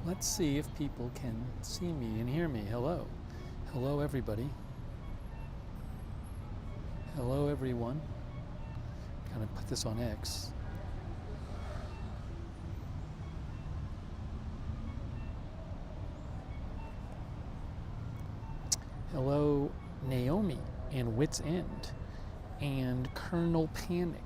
Let's see if people can see me and hear me. Hello. Hello, everybody. Hello, everyone. Kind of put this on X. Hello, Naomi and Wits End and Colonel Panic.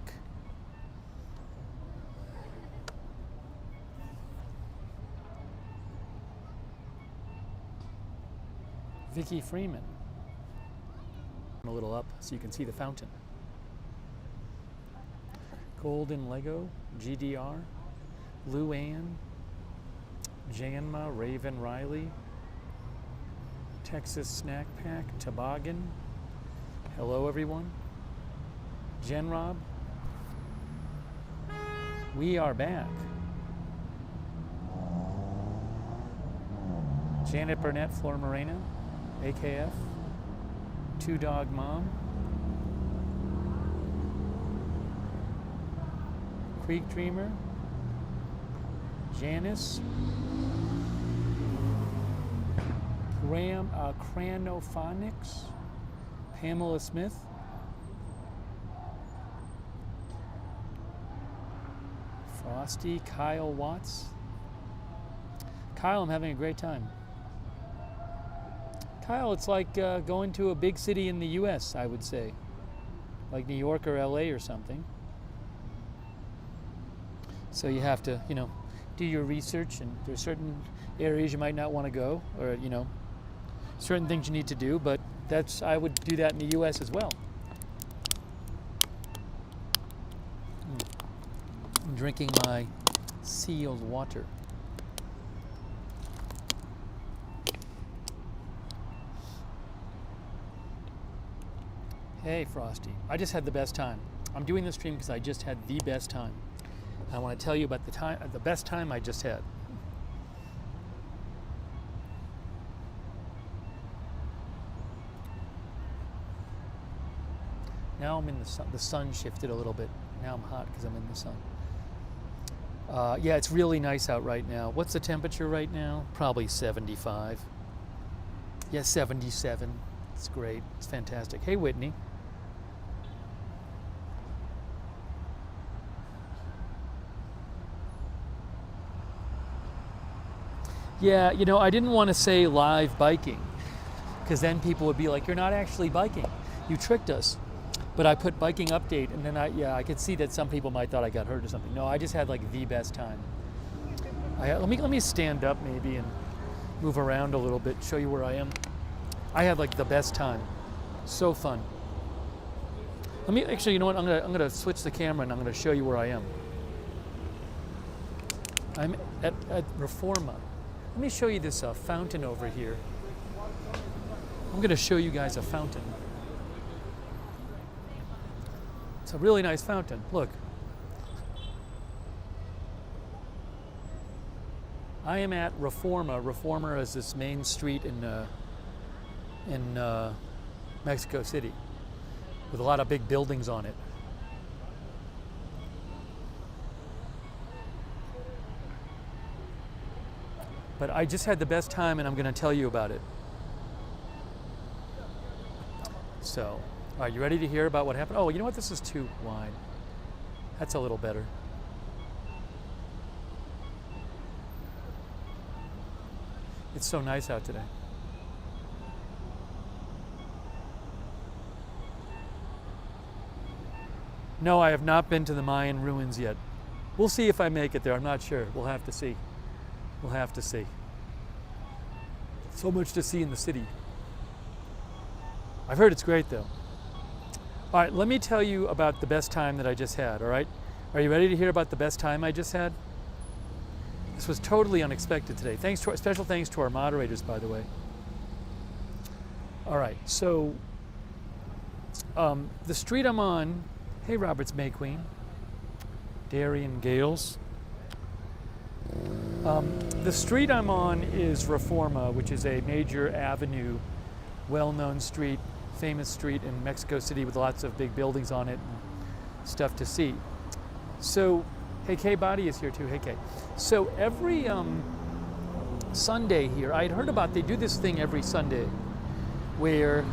Vicky Freeman. A little up so you can see the fountain. Golden Lego, GDR, Luann, Janma, Raven Riley, Texas Snack Pack, Toboggan. Hello, everyone. Jen Rob. We are back. Janet Burnett, Flor Morena, AKF, Two Dog Mom, Creek Dreamer, Janice, Cranophonics, Pamela Smith, Frosty, Kyle Watts. Kyle, I'm having a great time. Kyle, it's like going to a big city in the US, I would say. Like New York or LA or something. So you have to, do your research, and there's certain areas you might not want to go, or, certain things you need to do, but I would do that in the US as well. I'm drinking my sealed water. Hey, Frosty. I just had the best time. I'm doing this stream because I just had the best time. I want to tell you about the best time I just had. Now I'm in the sun. The sun shifted a little bit. Now I'm hot because I'm in the sun. Yeah, it's really nice out right now. What's the temperature right now? Probably 75. Yeah, 77. It's great. It's fantastic. Hey, Whitney. Yeah, I didn't want to say live biking because then people would be like, you're not actually biking. You tricked us. But I put biking update, and then I could see that some people might thought I got hurt or something. No, I just had like the best time. Let me stand up maybe and move around a little bit, show you where I am. I had like the best time. So fun. Let me actually, you know what? I'm gonna switch the camera and I'm gonna show you where I am. I'm at Reforma. Let me show you this fountain over here. I'm gonna show you guys a fountain. It's a really nice fountain. Look. I am at Reforma. Reforma is this main street in Mexico City with a lot of big buildings on it. But I just had the best time, and I'm going to tell you about it. So, all right, you ready to hear about what happened? Oh, you know what? This is too wide. That's a little better. It's so nice out today. No, I have not been to the Mayan ruins yet. We'll see if I make it there. I'm not sure. We'll have to see. We'll have to see. So much to see in the city. I've heard it's great though. All right, let me tell you about the best time that I just had, all right? Are you ready to hear about the best time I just had? This was totally unexpected today. Special thanks to our moderators, by the way. All right, so the street I'm on, hey Roberts May Queen, Darian Gales. The street I'm on is Reforma, which is a major avenue, well-known street, famous street in Mexico City with lots of big buildings on it and stuff to see. So, hey, Kay Body is here too. Hey, Kay. So every Sunday here. I had heard about they do this thing every Sunday, where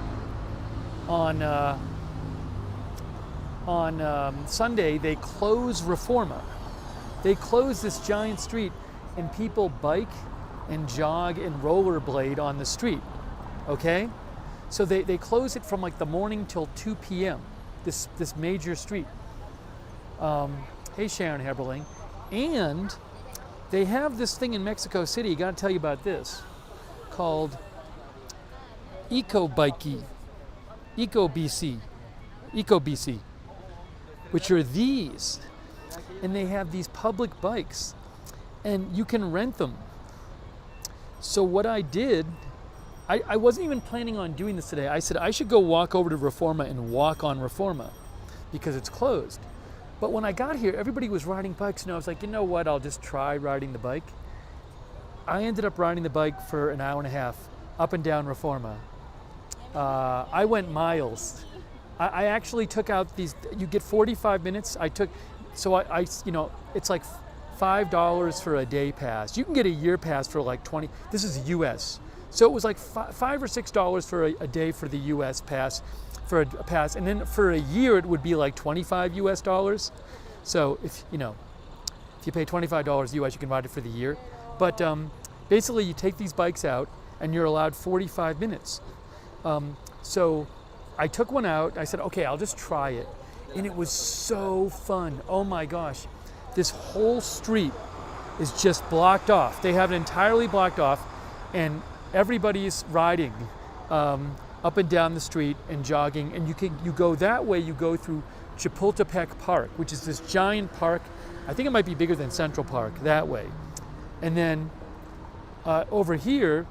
on Sunday they close Reforma. They close this giant street, and people bike and jog and rollerblade on the street. Okay, so they close it from like the morning till 2 p.m. This major street. Hey Sharon Heberling, and they have this thing in Mexico City. Got to tell you about this, called EcoBike, EcoBC, which are these, and they have these public bikes, and you can rent them. So what I did, I wasn't even planning on doing this today. I said I should go walk over to Reforma and walk on Reforma because it's closed. But when I got here, everybody was riding bikes, and I was like, you know what, I'll just try riding the bike. I ended up riding the bike for an hour and a half up and down Reforma. I went miles. I actually took out these, you get 45 minutes. So I it's like $5 for a day pass. You can get a year pass for like 20, this is US. So it was like $5 or $6 for a day for the US pass, for a pass. And then for a year, it would be like 25 US dollars. So if you pay $25 US, you can ride it for the year. But basically you take these bikes out and you're allowed 45 minutes. So I took one out, I said, okay, I'll just try it. And it was so fun. Oh my gosh. This whole street is just blocked off. They have it entirely blocked off, and everybody's riding up and down the street and jogging. And you go that way, you go through Chapultepec Park, which is this giant park. I think it might be bigger than Central Park that way. And then over here,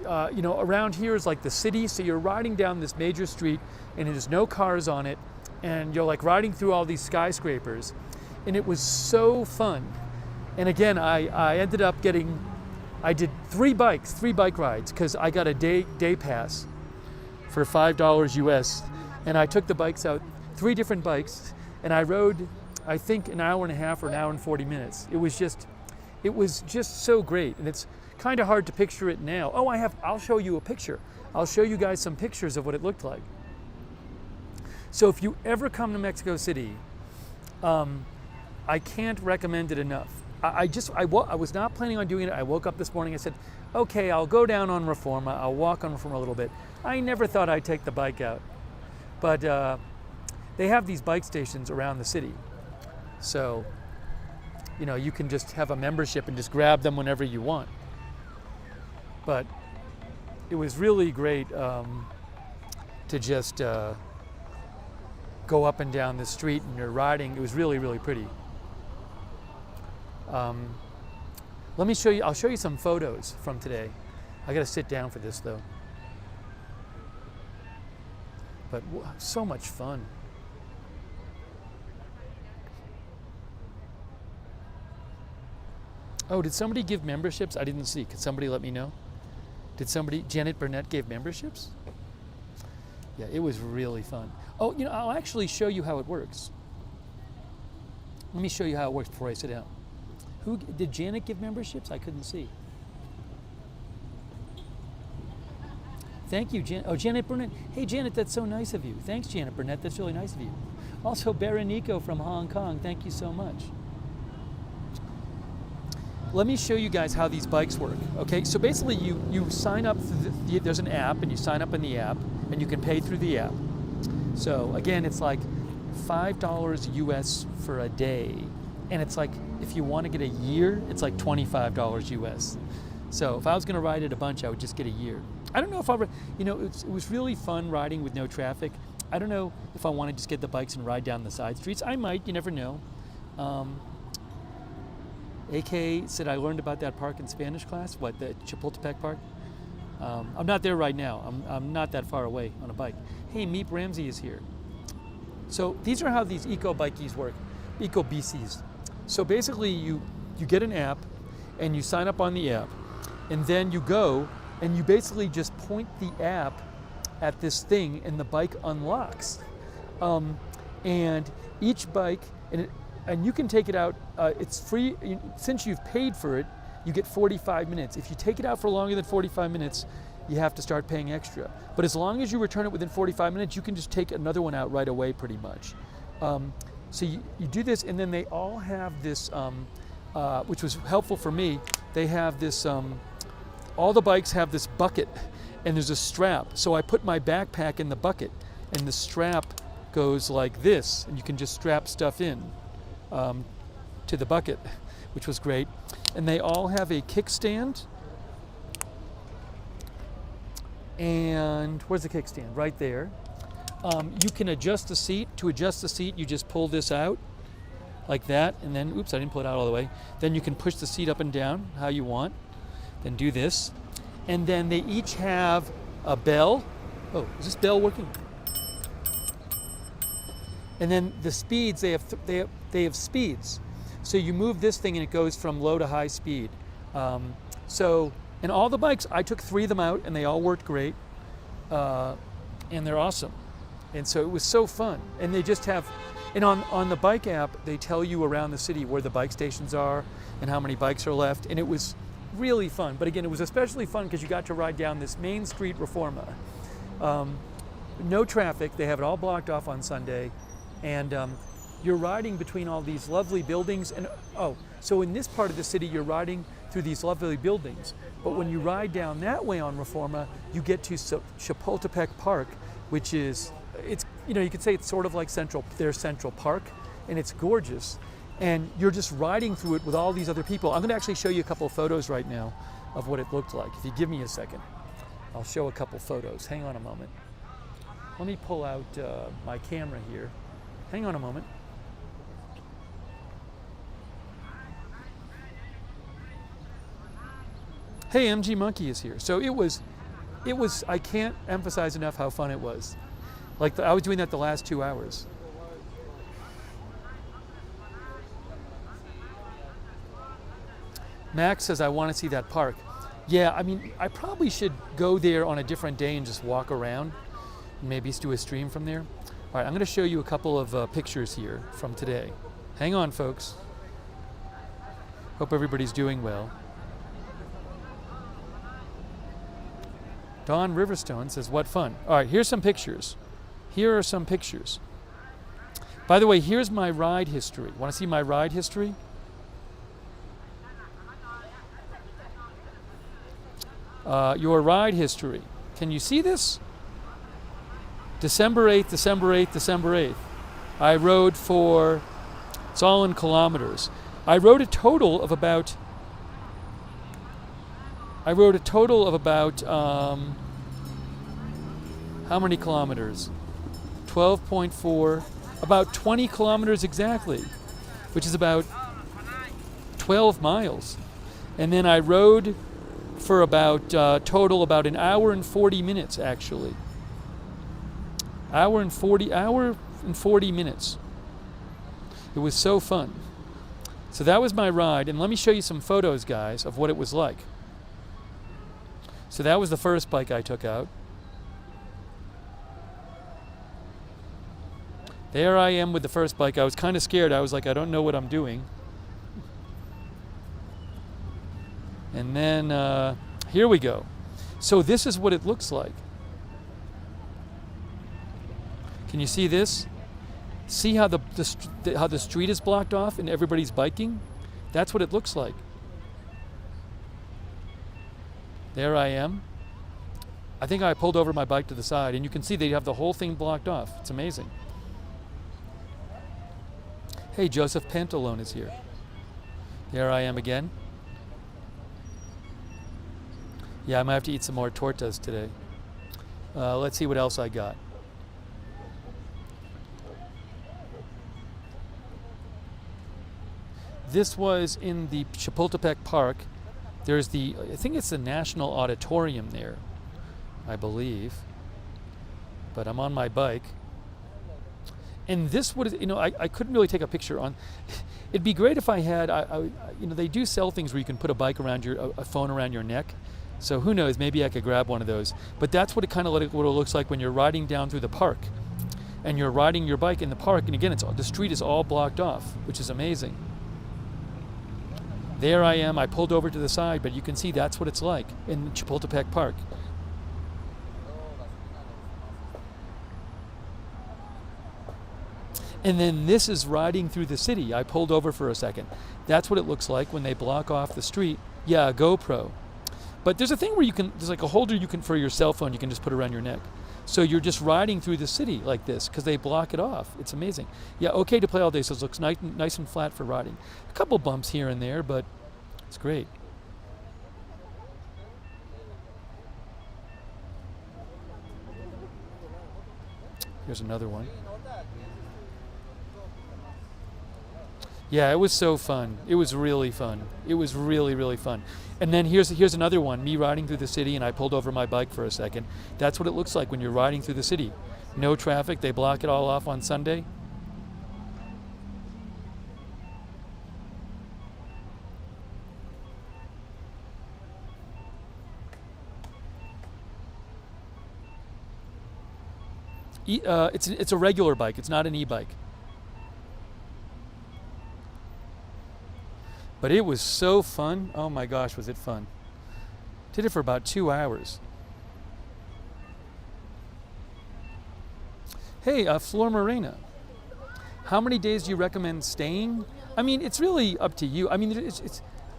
around here is like the city. So you're riding down this major street, and there's no cars on it. And you're like riding through all these skyscrapers. And it was so fun. And again, I ended up I did three bike rides, because I got a day pass for $5 US. And I took the bikes out, 3 different bikes, and I rode, I think, an hour and a half or an hour and 40 minutes. It was just so great. And it's kind of hard to picture it now. Oh, I'll show you a picture. I'll show you guys some pictures of what it looked like. So if you ever come to Mexico City, I can't recommend it enough. I was not planning on doing it. I woke up this morning, I said, okay, I'll go down on Reforma, I'll walk on Reforma a little bit. I never thought I'd take the bike out. But they have these bike stations around the city. So, you can just have a membership and just grab them whenever you want. But it was really great to just go up and down the street, and you're riding. It was really, really pretty. Let me show you, I'll show you some photos from today. I gotta sit down for this though. But so much fun. Oh, did somebody give memberships? I didn't see. Could somebody let me know? Janet Burnett gave memberships? Yeah, it was really fun. Oh, I'll actually show you how it works. Let me show you how it works before I sit down. Did Janet give memberships? I couldn't see. Thank you, Janet. Oh, Janet Burnett. Hey, Janet, that's so nice of you. Thanks, Janet Burnett. That's really nice of you. Also, Berenico from Hong Kong. Thank you so much. Let me show you guys how these bikes work. Okay, so basically you sign up, there's an app, and you sign up in the app, and you can pay through the app. So again, it's like $5 US for a day. And it's like, if you want to get a year, it's like $25 US. So if I was going to ride it a bunch, I would just get a year. I don't know if it was really fun riding with no traffic. I don't know if I want to just get the bikes and ride down the side streets. I might, you never know. AK said I learned about that park in Spanish class, the Chapultepec Park. I'm not there right now. I'm not that far away on a bike. Hey, Meep Ramsey is here. So these are how these eco-bikies work, eco-BCs. So basically you get an app and you sign up on the app, and then you go and you basically just point the app at this thing and the bike unlocks. And each bike, and you can take it out, it's free, since you've paid for it, you get 45 minutes. If you take it out for longer than 45 minutes, you have to start paying extra. But as long as you return it within 45 minutes, you can just take another one out right away pretty much. So you do this, and then they all have this, which was helpful for me, they have this, all the bikes have this bucket, and there's a strap. So I put my backpack in the bucket, and the strap goes like this, and you can just strap stuff in to the bucket, which was great. And they all have a kickstand. And where's the kickstand? Right there. You can adjust the seat. To adjust the seat, you just pull this out like that, and then, oops, I didn't pull it out all the way. Then you can push the seat up and down how you want. Then do this. And then they each have a bell. Oh, is this bell working? And then the speeds, they have speeds. So you move this thing and it goes from low to high speed. And all the bikes, I took 3 of them out and they all worked great. And they're awesome. And so it was so fun. And they just have, and on the bike app, they tell you around the city where the bike stations are and how many bikes are left. And it was really fun. But again, it was especially fun because you got to ride down this main street, Reforma. No traffic, they have it all blocked off on Sunday. And you're riding between all these lovely buildings. And so in this part of the city, you're riding through these lovely buildings. But when you ride down that way on Reforma, you get to Chapultepec Park, which is, you could say it's sort of like their Central Park, and it's gorgeous. And you're just riding through it with all these other people. I'm gonna actually show you a couple of photos right now of what it looked like. If you give me a second, I'll show a couple photos. Hang on a moment. Let me pull out my camera here. Hang on a moment. Hey, MG Monkey is here. So it was, I can't emphasize enough how fun it was. Like I was doing that the last 2 hours. Max says, I want to see that park. Yeah, I mean, I probably should go there on a different day and just walk around and maybe do a stream from there. All right, I'm going to show you a couple of pictures here from today. Hang on, folks. Hope everybody's doing well. Don Riverstone says, what fun. All right, here's some pictures. Here are some pictures. By the way, here's my ride history. Want to see my ride history? Your ride history. Can you see this? December 8th, December 8th, December 8th. I rode for, it's all in kilometers. I rode a total of about how many kilometers? 12.4, about 20 kilometers exactly, which is about 12 miles. And then I rode for about total about an hour and 40 minutes actually. Hour and 40 minutes. It was so fun. So that was my ride, and let me show you some photos, guys, of what it was like. So that was the first bike I took out. There I am with the first bike. I was kind of scared. I was like, I don't know what I'm doing. And then here we go. So this is what it looks like. Can you see this? See how the street is blocked off and everybody's biking? That's what it looks like. There I am. I think I pulled over my bike to the side, and you can see they have the whole thing blocked off. It's amazing. Hey, Joseph Pantalone is here. There I am again. Yeah, I might have to eat some more tortas today. Let's see what else I got. This was in the Chapultepec Park. There's I think it's the National Auditorium there, I believe. But I'm on my bike. And this would, I couldn't really take a picture on. It'd be great if I had, they do sell things where you can put a bike around a phone around your neck. So who knows, maybe I could grab one of those. But that's what it kind of what it looks like when you're riding down through the park. And you're riding your bike in the park, and again, the street is all blocked off, which is amazing. there I am. I pulled over to the side, but you can see that's what it's like in Chapultepec Park. And then this is riding through the city. I pulled over for a second. That's what it looks like when they block off the street. Yeah, a GoPro. But there's a thing where there's like a holder you can, for your cell phone, you can just put around your neck. So you're just riding through the city like this because they block it off. It's amazing. Yeah, okay to play all day, so it looks nice and flat for riding. A couple bumps here and there, but it's great. Here's another one. Yeah, it was so fun. It was really fun. It was really, really fun. And then here's another one, me riding through the city, and I pulled over my bike for a second. That's what it looks like when you're riding through the city. No traffic, they block it all off on Sunday. It's a regular bike, it's not an e-bike. But it was so fun. Oh my gosh, was it fun. Did it for about 2 hours. Hey, Flor Morena, how many days do you recommend staying? I mean, it's really up to you. I mean,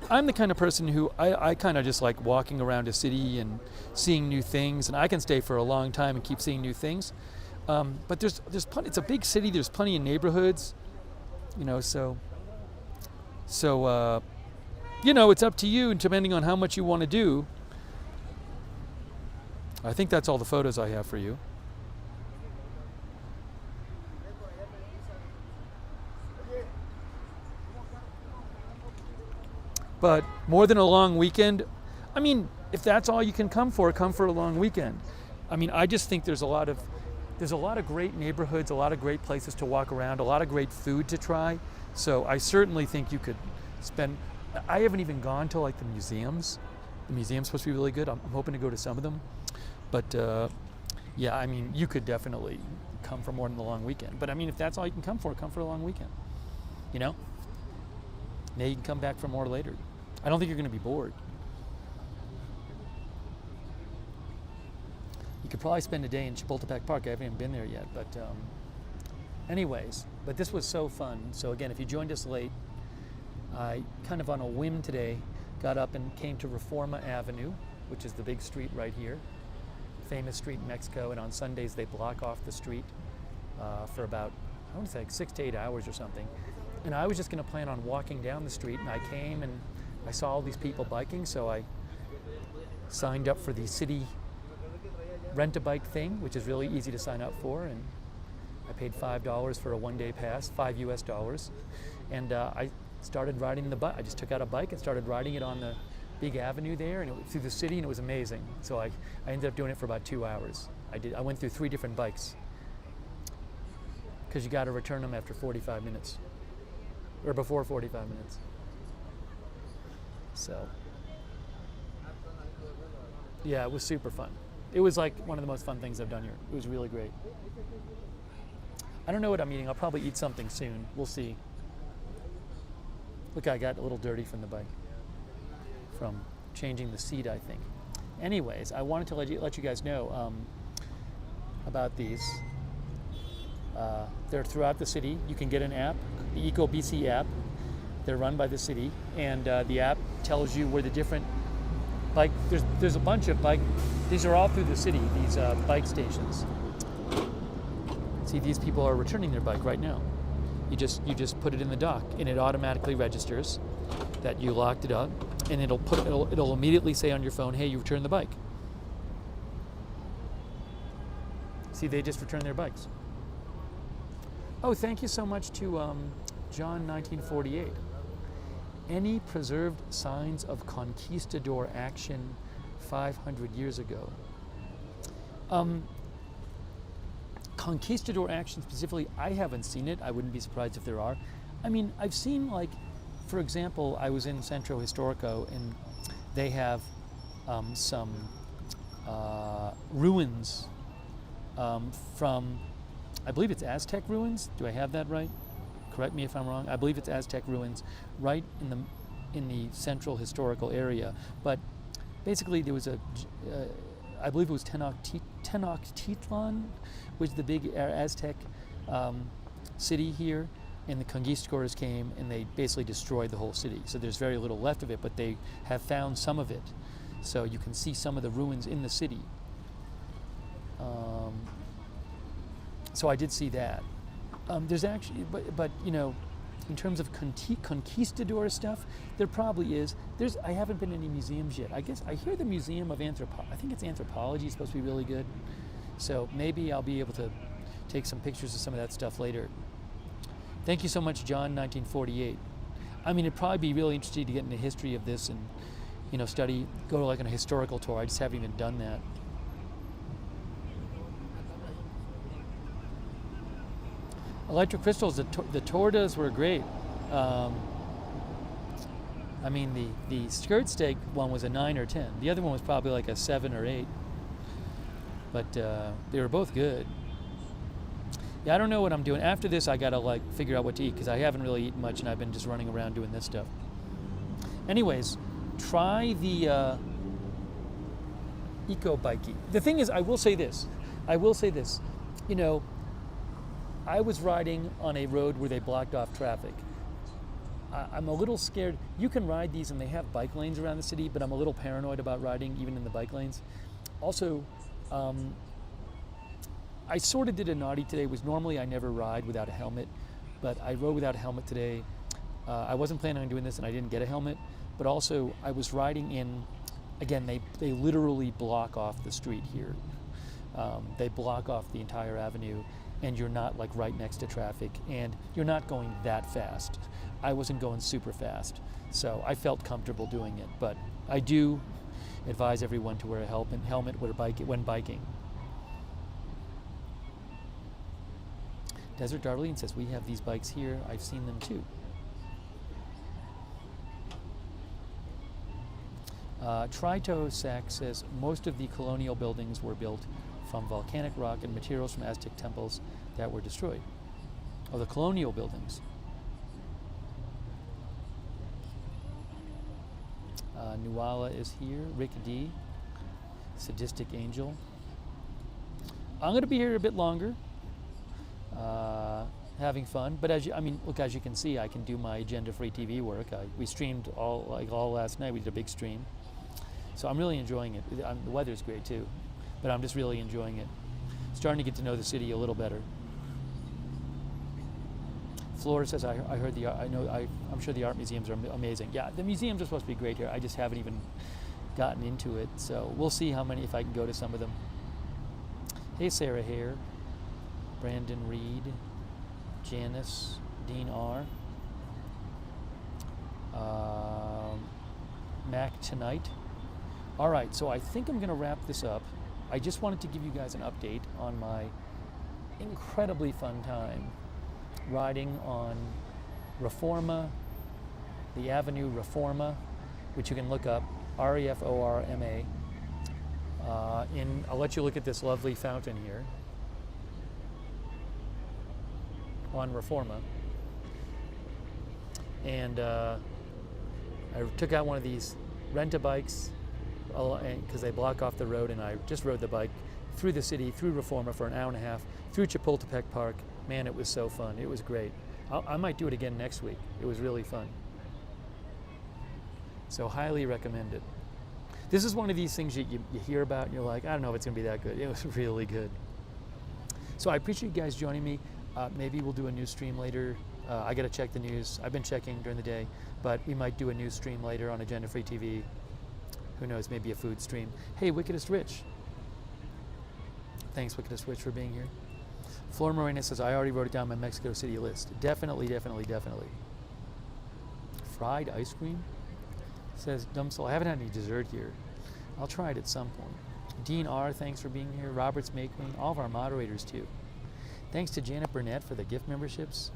I'm the kind of person who I kind of just like walking around a city and seeing new things, and I can stay for a long time and keep seeing new things. But there's plenty, it's a big city, there's plenty of neighborhoods, so it's up to you, and depending on how much you want to do. I think that's all the photos I have for you. But more than a long weekend, I mean, if that's all you can come for a long weekend. I mean, I just think there's a lot of great neighborhoods, a lot of great places to walk around, a lot of great food to try. So I certainly think you could spend, I haven't even gone to like the museums. The museum's supposed to be really good. I'm hoping to go to some of them. But yeah, I mean, you could definitely come for more than the long weekend. But I mean, if that's all you can come for a long weekend. Now you can come back for more later. I don't think you're going to be bored. You could probably spend a day in Chapultepec Park. I haven't even been there yet, but anyways, but this was so fun. So again, if you joined us late, I kind of on a whim today got up and came to Reforma Avenue, which is the big street right here, famous street in Mexico, and on Sundays they block off the street for about, I want to say like 6 to 8 hours or something. And I was just going to plan on walking down the street, and I came and I saw all these people biking, so I signed up for the city rent-a-bike thing, which is really easy to sign up for, and I paid $5 for a one-day pass, $5 US, and I started riding the bike. I just took out a bike and started riding it on the big avenue there, and through the city, and it was amazing. So I ended up doing it for about 2 hours. I went through 3 different bikes, because you got to return them after 45 minutes, or before 45 minutes. So yeah, it was super fun. It was like one of the most fun things I've done here. It was really great. I don't know what I'm eating. I'll probably eat something soon. We'll see. Look, I got a little dirty from the bike, from changing the seat, I think. Anyways, I wanted to let you guys know about these. They're throughout the city. You can get an app, the EcoBC app. They're run by the city, and the app tells you where the different bike. There's a bunch of bike. These are all through the city. These bike stations. See, these people are returning their bike right now. You just put it in the dock, and it automatically registers that you locked it up, and it'll immediately say on your phone, "Hey, you returned the bike." See, they just returned their bikes. Oh, thank you so much to John 1948. Any preserved signs of conquistador action 500 years ago? Conquistador action specifically, I haven't seen it. I wouldn't be surprised if there are. I mean, I've seen, like, for example, I was in Centro Historico, and they have some ruins from, I believe it's Aztec ruins. Do I have that right? Correct me if I'm wrong. I believe it's Aztec ruins right in the central historical area. But basically, there was I believe it was Tenochtitlan, which is the big Aztec city here, and the conquistadors came and they basically destroyed the whole city. So there's very little left of it, but they have found some of it. So you can see some of the ruins in the city. So I did see that. There's actually, but you know, in terms of conquistador stuff, there probably is. I haven't been in any museums yet. I guess I hear the Museum of I think it's anthropology is supposed to be really good. So maybe I'll be able to take some pictures of some of that stuff later. Thank you so much, John, 1948. I mean, it'd probably be really interesting to get into the history of this and, you know, go to like a historical tour. I just haven't even done that. Electric crystals, the tortas were great. I mean, the skirt steak one was a 9 or 10. The other one was probably like a 7 or 8. But they were both good. Yeah, I don't know what I'm doing. After this, I gotta like figure out what to eat because I haven't really eaten much and I've been just running around doing this stuff. Anyways, try the eco biking. The thing is, I will say this. You know, I was riding on a road where they blocked off traffic. I'm a little scared. You can ride these and they have bike lanes around the city, but I'm a little paranoid about riding even in the bike lanes. Also, I sort of did a naughty today. Normally I never ride without a helmet, but I rode without a helmet today. I wasn't planning on doing this and I didn't get a helmet, but also I was riding in, again, they literally block off the street here. They block off the entire avenue and you're not like right next to traffic and you're not going that fast. I wasn't going super fast, so I felt comfortable doing it, but I do advise everyone to wear a helmet when biking. Desert Darlene says, we have these bikes here. I've seen them too. Tritosac says, most of the colonial buildings were built from volcanic rock and materials from Aztec temples that were destroyed. Oh, the colonial buildings. Nuala is here. Rick D. Sadistic Angel. I'm going to be here a bit longer. Having fun, but as you can see, I can do my agenda-free TV work. We streamed all last night. We did a big stream, so I'm really enjoying it. The weather's great too, but I'm just really enjoying it. Starting to get to know the city a little better. Flora says, I'm sure the art museums are amazing. Yeah, the museums are supposed to be great here. I just haven't even gotten into it, so we'll see if I can go to some of them. Hey, Sarah Hare. Brandon Reed, Janice, Dean R, Mac Tonight. All right, so I think I'm going to wrap this up. I just wanted to give you guys an update on my incredibly fun time riding on Reforma, the Avenue Reforma, which you can look up, Reforma. I'll let you look at this lovely fountain here on Reforma. And I took out one of these rent-a-bikes because they block off the road, and I just rode the bike through the city, through Reforma for an hour and a half, through Chapultepec Park. Man, it was so fun. It was great. I might do it again next week. It was really fun. So highly recommend it. This is one of these things you hear about and you're like, I don't know if it's going to be that good. It was really good. So I appreciate you guys joining me. Maybe we'll do a news stream later. I got to check the news. I've been checking during the day, but we might do a news stream later on Agenda Free TV. Who knows, maybe a food stream. Hey, Wickedest Rich. Thanks, Wickedest Rich, for being here. Flora Morena says, I already wrote it down on my Mexico City list. Definitely. Fried ice cream? Says Dumb Soul, I haven't had any dessert here. I'll try it at some point. Dean R, thanks for being here. Roberts Making, all of our moderators too. Thanks to Janet Burnett for the gift memberships.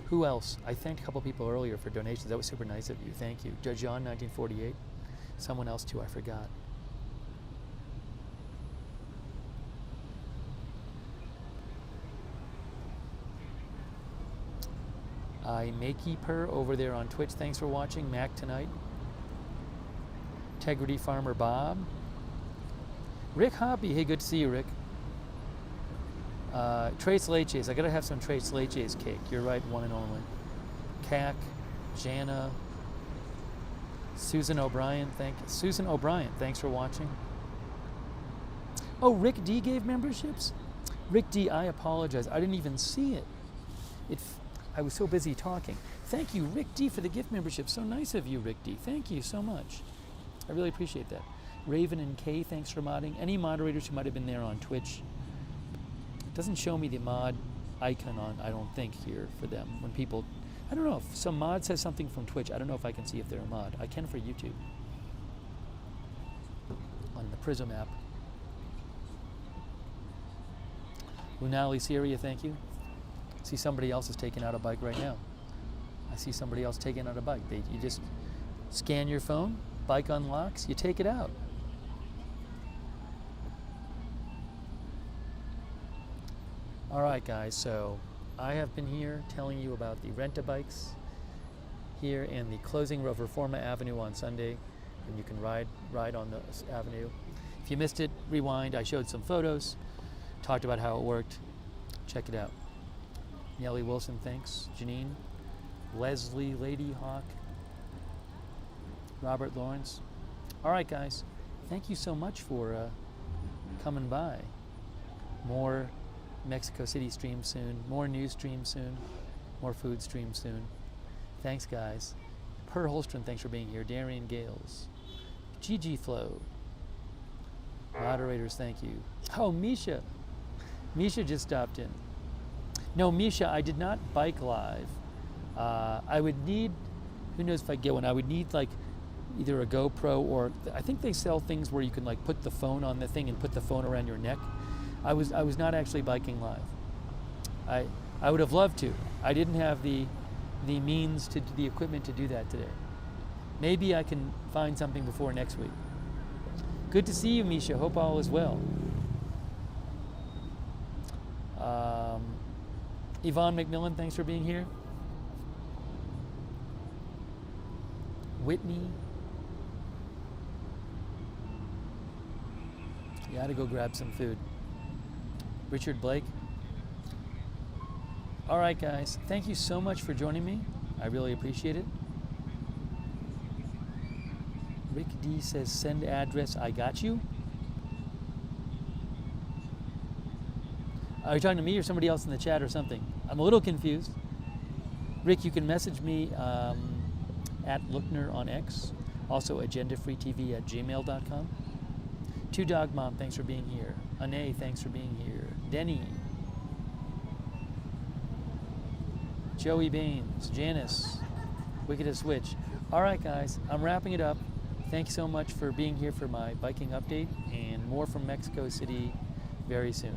Who else? I thanked a couple people earlier for donations. That was super nice of you. Thank you. Judge John, 1948. Someone else too, I forgot. I Makey Per over there on Twitch. Thanks for watching. Mac Tonight. Integrity Farmer Bob. Rick Hoppy. Hey, good to see you, Rick. Tres Leches. I gotta have some Tres Leches cake. You're right, one and only. Cac, Jana, Susan O'Brien. Susan O'Brien. Thanks for watching. Oh, Rick D gave memberships. Rick D, I apologize. I didn't even see it. I was so busy talking. Thank you, Rick D, for the gift membership. So nice of you, Rick D. Thank you so much. I really appreciate that. Raven and Kay, thanks for modding. Any moderators who might have been there on Twitch. It doesn't show me the mod icon on, I don't think, here for them. When people, I don't know, if some mod says something from Twitch, I don't know if I can see if they're a mod. I can for YouTube. On the Prism app. Lunali Syria, thank you. I see somebody else is taking out a bike right now. I see somebody else taking out a bike. You just scan your phone, bike unlocks, you take it out. All right, guys, so I have been here telling you about the rent-a-bikes here in the closing of Reforma Avenue on Sunday, and you can ride on the avenue. If you missed it, rewind. I showed some photos, talked about how it worked. Check it out. Nellie Wilson, thanks. Janine, Leslie, Lady Hawk, Robert Lawrence. All right, guys, thank you so much for coming by. More Mexico City stream soon, more news stream soon, more food stream soon. Thanks, guys. Per Holstrom, thanks for being here. Darian Gales, GG Flow. Moderators, thank you. Oh, Misha. Misha just stopped in. No, Misha, I did not bike live. I would need, who knows if I get one, I would need like either a GoPro or, I think they sell things where you can like put the phone on the thing and put the phone around your neck. I was not actually biking live. I would have loved to. I didn't have the means to the equipment to do that today. Maybe I can find something before next week. Good to see you, Misha. Hope all is well. Yvonne McMillan, thanks for being here. Whitney. You gotta go grab some food. Richard Blake. All right, guys. Thank you so much for joining me. I really appreciate it. Rick D says, send address, I got you. Are you talking to me or somebody else in the chat or something? I'm a little confused. Rick, you can message me at Lookner on X. Also, agendafreetv@gmail.com. Two Dog Mom, thanks for being here. Ane, thanks for being here. Denny. Joey Baines. Janice. Wickedest Witch. All right, guys, I'm wrapping it up. Thank you so much for being here for my biking update, and more from Mexico City very soon.